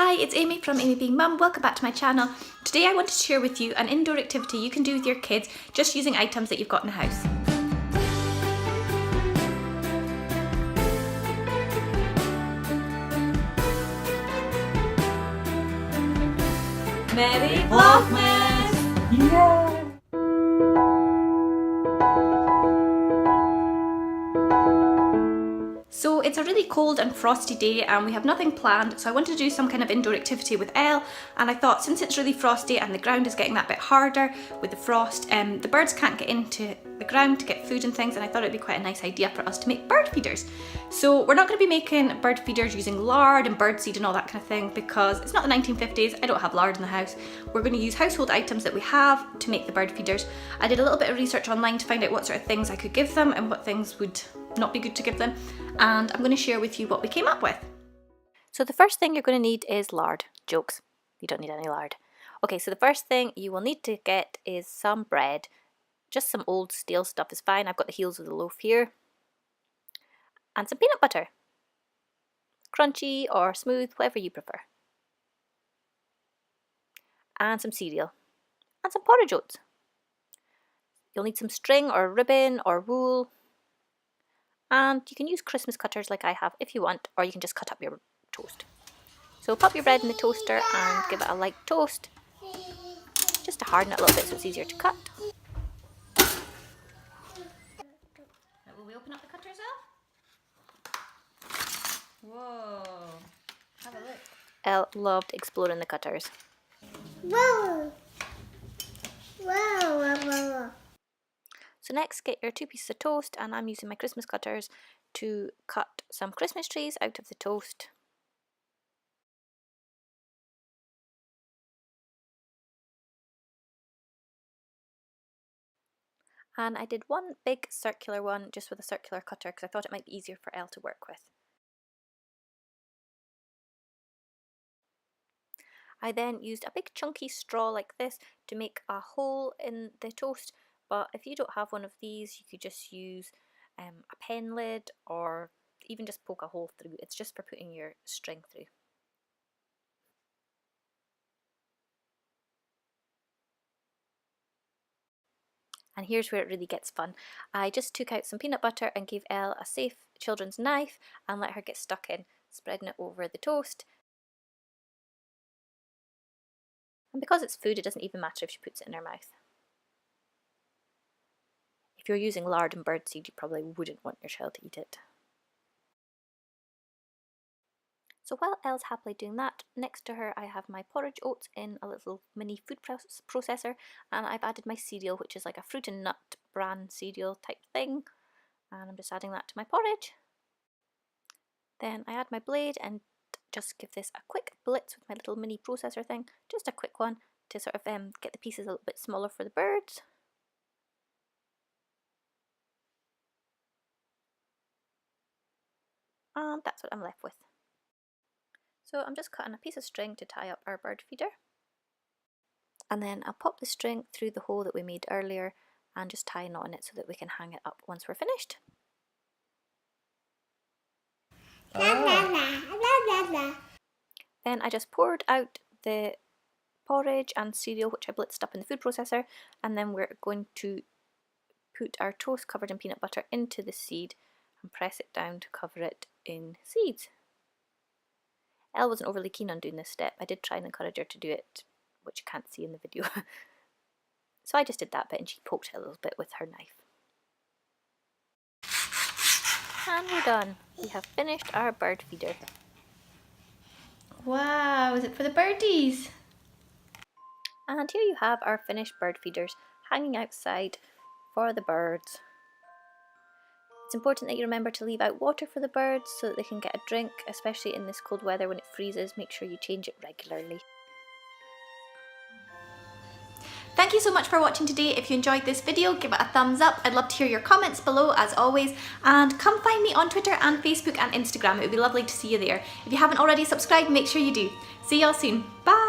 Hi, it's Amy from AmyBeingMum. Welcome back to my channel. Today I wanted to share with you an indoor activity you can do with your kids just using items that you've got in the house. Merry Vlogmas! Yeah! So it's a really cold and frosty day and we have nothing planned, so I wanted to do some kind of indoor activity with Elle, and I thought since it's really frosty and the ground is getting that bit harder with the frost, the birds can't get into the ground to get food and things, and I thought it'd be quite a nice idea for us to make bird feeders. So we're not going to be making bird feeders using lard and birdseed and all that kind of thing because it's not the 1950s, I don't have lard in the house. We're going to use household items that we have to make the bird feeders. I did a little bit of research online to find out what sort of things I could give them and what things would not be good to give them, and I'm going to share with you what we came up with. So the first thing you're going to need is lard. Jokes, you don't need any lard. Okay, so the first thing you will need to get is some bread. Just some old stale stuff is fine. I've got the heels of the loaf here. And some peanut butter. Crunchy or smooth, whatever you prefer. And some cereal. And some porridge oats. You'll need some string or ribbon or wool. And you can use Christmas cutters like I have if you want, or you can just cut up your toast. So pop your bread in the toaster and give it a light toast, just to harden it a little bit so it's easier to cut. Will we open up the cutters out? Whoa, have a look. Elle loved exploring the cutters. Whoa. Whoa, whoa, whoa. So next, get your 2 pieces of toast, and I'm using my Christmas cutters to cut some Christmas trees out of the toast. And I did one big circular one just with a circular cutter because I thought it might be easier for Elle to work with. I then used a big chunky straw like this to make a hole in the toast, but if you don't have one of these, you could just use a pen lid or even just poke a hole through. It's just for putting your string through. And here's where it really gets fun. I just took out some peanut butter and gave Elle a safe children's knife and let her get stuck in, spreading it over the toast. And because it's food, it doesn't even matter if she puts it in her mouth. If you're using lard and birdseed, you probably wouldn't want your child to eat it. So while Elle's happily doing that, next to her I have my porridge oats in a little mini food processor, and I've added my cereal, which is like a fruit and nut bran cereal type thing, and I'm just adding that to my porridge. Then I add my blade and just give this a quick blitz with my little mini processor thing, just a quick one to sort of get the pieces a little bit smaller for the birds. And that's what I'm left with. So I'm just cutting a piece of string to tie up our bird feeder. And then I'll pop the string through the hole that we made earlier and just tie a knot in it so that we can hang it up once we're finished. Oh. Then I just poured out the porridge and cereal, which I blitzed up in the food processor, and then we're going to put our toast covered in peanut butter into the seed and press it down to cover it in seeds. Elle wasn't overly keen on doing this step. I did try and encourage her to do it, which you can't see in the video. So I just did that bit and she poked it a little bit with her knife. And we're done. We have finished our bird feeder. Wow, is it for the birdies? And here you have our finished bird feeders hanging outside for the birds. It's important that you remember to leave out water for the birds so that they can get a drink, especially in this cold weather when it freezes. Make sure you change it regularly. Thank you so much for watching today. If you enjoyed this video, give it a thumbs up. I'd love to hear your comments below as always, and come find me on Twitter and Facebook and Instagram. It would be lovely to see you there. If you haven't already subscribed, make sure you do. See y'all soon. Bye!